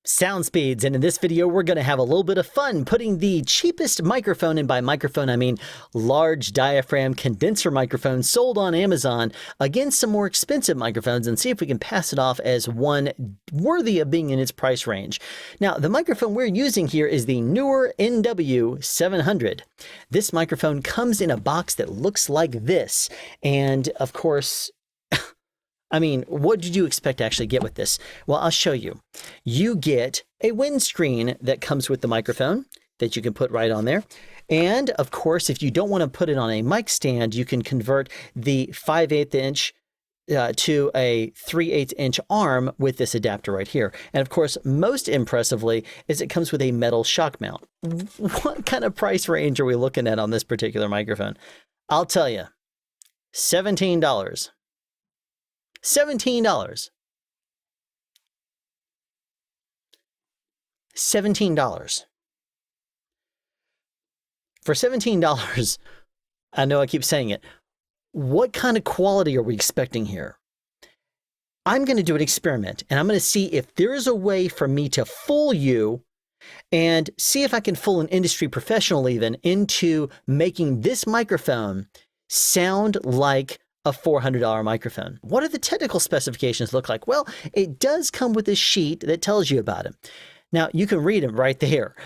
Sound speeds, and in this video we're going to have a little bit of fun putting the cheapest microphone, and by microphone I mean large diaphragm condenser microphone sold on Amazon, against some more expensive microphones and see if we can pass it off as one worthy of being in its price range. Now, the microphone we're using here is the Newer NW700. This microphone comes in a box that looks like this, and of course, I mean, what did you expect to actually get with this? Well, I'll show you. You get a windscreen that comes with the microphone that you can put right on there. And of course, if you don't want to put it on a mic stand, you can convert the 5/8 inch to a 3/8 inch arm with this adapter right here. And of course, most impressively is it comes with a metal shock mount. What kind of price range are we looking at on this particular microphone? I'll tell you, $17. $17. $17. For $17, I know I keep saying it, what kind of quality are we expecting here? I'm going to do an experiment, and I'm going to see if there is a way for me to fool you and see if I can fool an industry professional even into making this microphone sound like a $400 microphone. What do the technical specifications look like? Well, it does come with a sheet that tells you about it. Now, you can read them right there,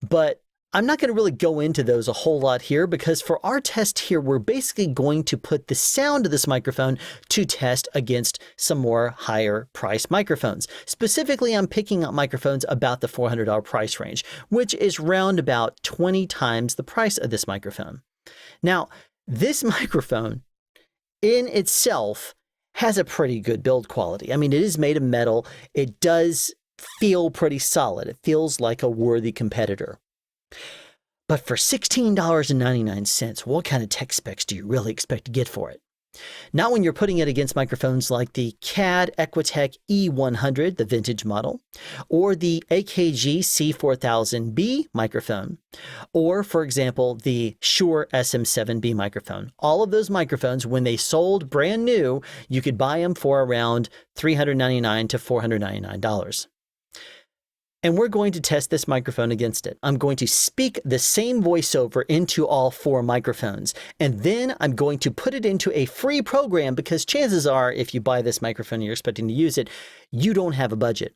but I'm not going to really go into those a whole lot here because for our test here, we're basically going to put the sound of this microphone to test against some more higher priced microphones. Specifically, I'm picking up microphones about the $400 price range, which is round about 20 times the price of this microphone. Now, this microphone in itself has a pretty good build quality. I mean, it is made of metal. It does feel pretty solid. It feels like a worthy competitor. But for $16.99, what kind of tech specs do you really expect to get for it? Not when you're putting it against microphones like the EQed Equitech E100, the vintage model, or the AKG C4000B microphone, or, for example, the Shure SM7B microphone. All of those microphones, when they sold brand new, you could buy them for around $399 to $499. And we're going to test this microphone against it. I'm going to speak the same voiceover into all four microphones, and then I'm going to put it into a free program because chances are, if you buy this microphone and you're expecting to use it, you don't have a budget.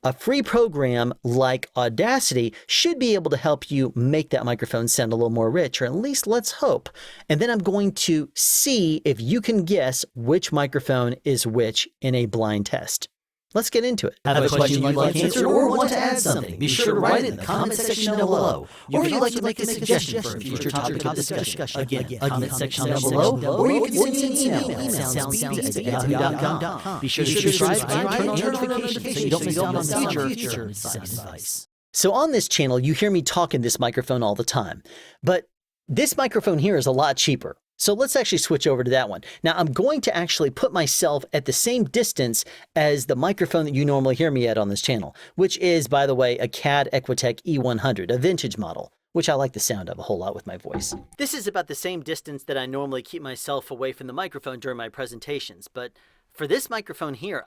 A free program like Audacity should be able to help you make that microphone sound a little more rich, or at least let's hope. And then I'm going to see if you can guess which microphone is which in a blind test. Let's get into it. Have a question you'd like answered or want to add something? Be sure to write it in the comment section down below. Or if you'd like to make a suggestion for a future topic of discussion, again, comment section down below, or you can send me an email at soundspeeds@yahoo.com. Be sure to subscribe and turn on notifications so you don't miss out on future advice. So on this channel, you hear me talk in this microphone all the time, but this microphone here is a lot cheaper. So let's actually switch over to that one. Now I'm going to actually put myself at the same distance as the microphone that you normally hear me at on this channel, which is, by the way, a EQed Equitech E100, a vintage model, which I like the sound of a whole lot with my voice. This is about the same distance that I normally keep myself away from the microphone during my presentations, but for this microphone here,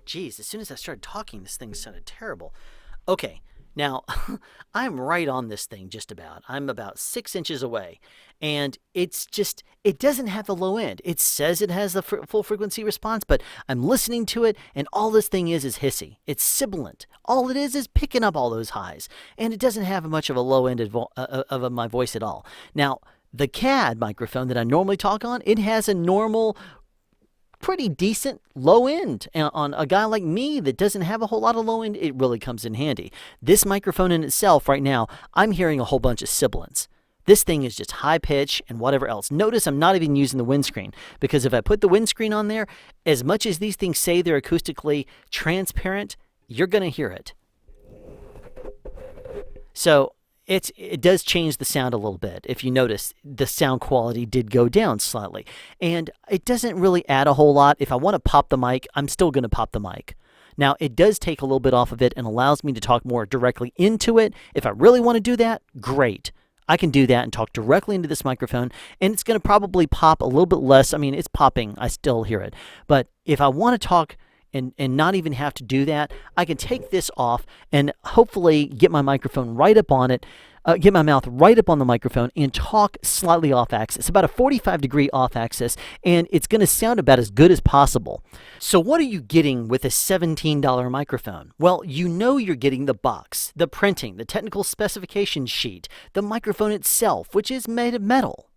geez, as soon as I started talking, this thing sounded terrible. Okay. Now, I'm right on this thing just about. I'm about 6 inches away, and it doesn't have the low end. It says it has the full frequency response, but I'm listening to it, and all this thing is hissy. It's sibilant. All it is picking up all those highs, and it doesn't have much of a low end of my voice at all. Now, the EQed microphone that I normally talk on, it has a normal, pretty decent low end. On a guy like me that doesn't have a whole lot of low end, it really comes in handy. This microphone in itself right now, I'm hearing a whole bunch of sibilance. This thing is just high pitch and whatever else. Notice I'm not even using the windscreen, because if I put the windscreen on there, as much as these things say they're acoustically transparent, you're going to hear it. So it does change the sound a little bit. If you notice, the sound quality did go down slightly. And it doesn't really add a whole lot. If I want to pop the mic, I'm still going to pop the mic. Now, it does take a little bit off of it and allows me to talk more directly into it. If I really want to do that, great. I can do that and talk directly into this microphone, and it's going to probably pop a little bit less. I mean, it's popping. I still hear it. But if I want to talk and not even have to do that. I can take this off and hopefully get my microphone right up on it, get my mouth right up on the microphone and talk slightly off axis, about a 45-degree off axis, and it's going to sound about as good as possible. So what are you getting with a $17 microphone? Well, you know you're getting the box, the printing, the technical specification sheet, the microphone itself, which is made of metal,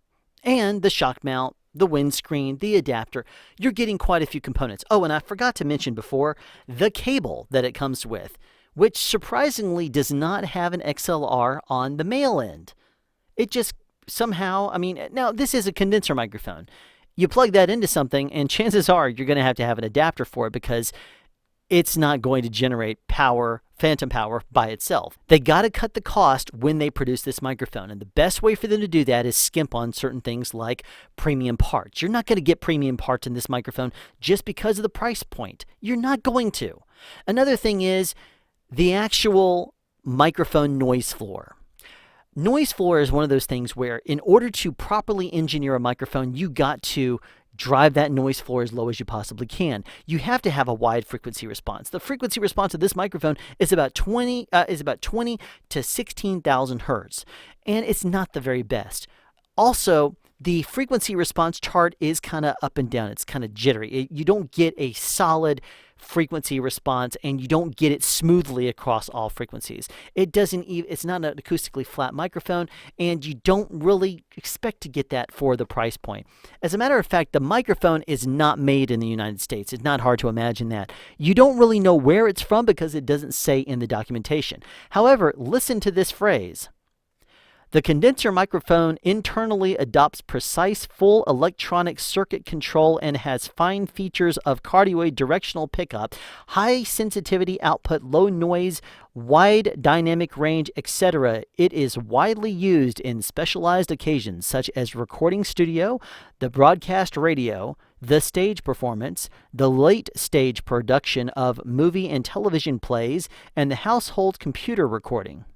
and the shock mount, the windscreen, the adapter. You're getting quite a few components. Oh, and I forgot to mention before, the cable that it comes with, which surprisingly does not have an XLR on the male end. It just somehow, I mean, now this is a condenser microphone. You plug that into something and chances are you're going to have an adapter for it because it's not going to generate power, phantom power by itself. They got to cut the cost when they produce this microphone. And the best way for them to do that is skimp on certain things like premium parts. You're not going to get premium parts in this microphone just because of the price point. You're not going to. Another thing is the actual microphone noise floor. Noise floor is one of those things where in order to properly engineer a microphone, you got to drive that noise floor as low as you possibly can. You have to have a wide frequency response. The frequency response of this microphone is about 20 to 16,000 hertz, and it's not the very best. Also, the frequency response chart is kind of up and down. It's kind of jittery. You don't get a solid frequency response, and you don't get it smoothly across all frequencies. It's not an acoustically flat microphone, and you don't really expect to get that for the price point. As a matter of fact, the microphone is not made in the United States. It's not hard to imagine that. You don't really know where it's from because it doesn't say in the documentation. However, listen to this phrase. The condenser microphone internally adopts precise full electronic circuit control and has fine features of cardioid directional pickup, high sensitivity output, low noise, wide dynamic range, etc. It is widely used in specialized occasions such as recording studio, the broadcast radio, the stage performance, the late stage production of movie and television plays, and the household computer recording.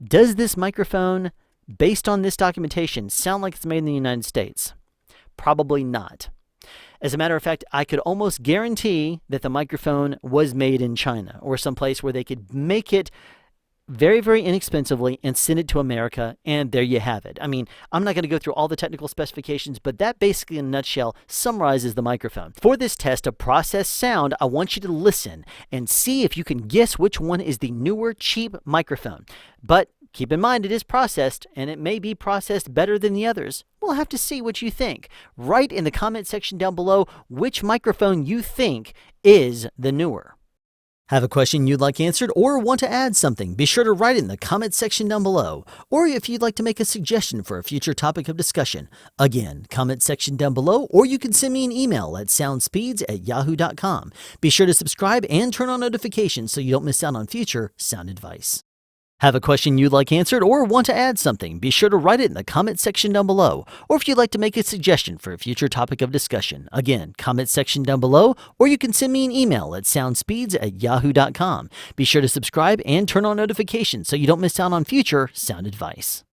Does this microphone, based on this documentation, sound like it's made in the United States? Probably not. As a matter of fact, I could almost guarantee that the microphone was made in China or someplace where they could make it very, very inexpensively and send it to America, and there you have it. I mean, I'm not going to go through all the technical specifications, but that basically in a nutshell summarizes the microphone. For this test of processed sound, I want you to listen and see if you can guess which one is the newer, cheap microphone. But keep in mind, it is processed, and it may be processed better than the others. We'll have to see what you think. Write in the comment section down below which microphone you think is the newer. Have a question you'd like answered or want to add something? Be sure to write it in the comment section down below. Or if you'd like to make a suggestion for a future topic of discussion, again, comment section down below, or you can send me an email at soundspeeds@yahoo.com. Be sure to subscribe and turn on notifications so you don't miss out on future sound advice. Have a question you'd like answered or want to add something? Be sure to write it in the comment section down below. Or if you'd like to make a suggestion for a future topic of discussion, again, comment section down below, or you can send me an email at soundspeeds@yahoo.com. Be sure to subscribe and turn on notifications so you don't miss out on future sound advice.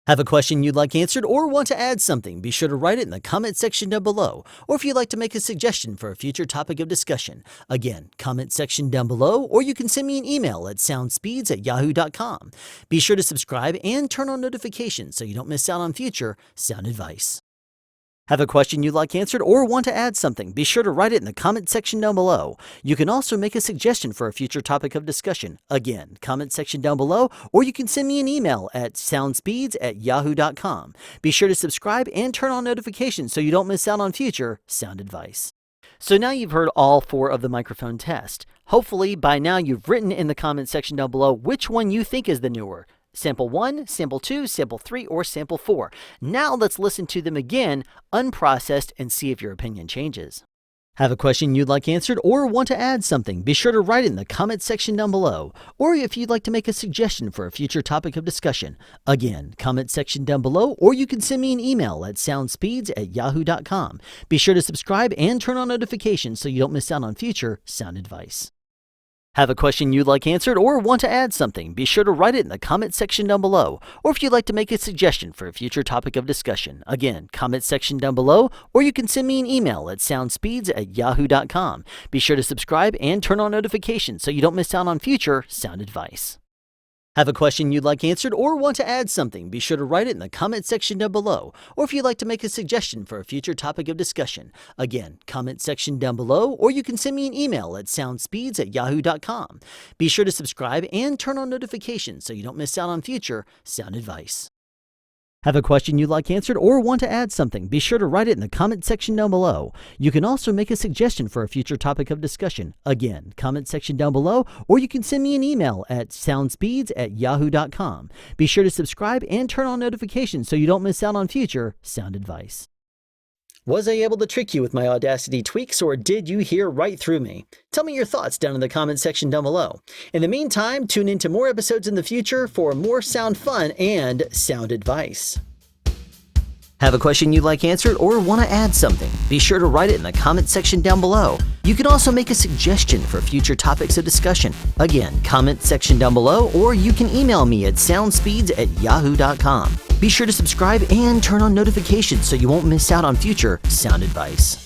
Have a question you'd like answered or want to add something? Be sure to write it in the comment section down below. Or if you'd like to make a suggestion for a future topic of discussion, again, comment section down below, or you can send me an email at soundspeeds@yahoo.com. Be sure to subscribe and turn on notifications so you don't miss out on future sound advice. Have a question you'd like answered or want to add something? Be sure to write it in the comment section down below. You can also make a suggestion for a future topic of discussion. Again, comment section down below, or you can send me an email at soundspeeds@yahoo.com. Be sure to subscribe and turn on notifications so you don't miss out on future sound advice. So now you've heard all 4 of the microphone tests. Hopefully by now you've written in the comment section down below which one you think is the newer. Sample 1, Sample 2, Sample 3, or Sample 4. Now let's listen to them again, unprocessed, and see if your opinion changes. Have a question you'd like answered or want to add something? Be sure to write it in the comment section down below. Or if you'd like to make a suggestion for a future topic of discussion, again, comment section down below, or you can send me an email at soundspeeds@yahoo.com. Be sure to subscribe and turn on notifications so you don't miss out on future sound advice. Have a question you'd like answered or want to add something? Be sure to write it in the comment section down below. Or if you'd like to make a suggestion for a future topic of discussion, again, comment section down below, or you can send me an email at soundspeeds@yahoo.com. Be sure to subscribe and turn on notifications so you don't miss out on future sound advice. Have a question you'd like answered or want to add something? Be sure to write it in the comment section down below. Or if you'd like to make a suggestion for a future topic of discussion, again, comment section down below, or you can send me an email at soundspeeds@yahoo.com. Be sure to subscribe and turn on notifications so you don't miss out on future sound advice. Have a question you'd like answered or want to add something? Be sure to write it in the comment section down below. You can also make a suggestion for a future topic of discussion. Again, comment section down below, or you can send me an email at soundspeeds@yahoo.com. Be sure to subscribe and turn on notifications so you don't miss out on future sound advice. Was I able to trick you with my Audacity tweaks, or did you hear right through me? Tell me your thoughts down in the comment section down below. In the meantime, tune into more episodes in the future for more sound fun and sound advice. Have a question you'd like answered or want to add something? Be sure to write it in the comment section down below. You can also make a suggestion for future topics of discussion. Again, comment section down below, or you can email me at soundspeeds@yahoo.com. Be sure to subscribe and turn on notifications so you won't miss out on future sound advice.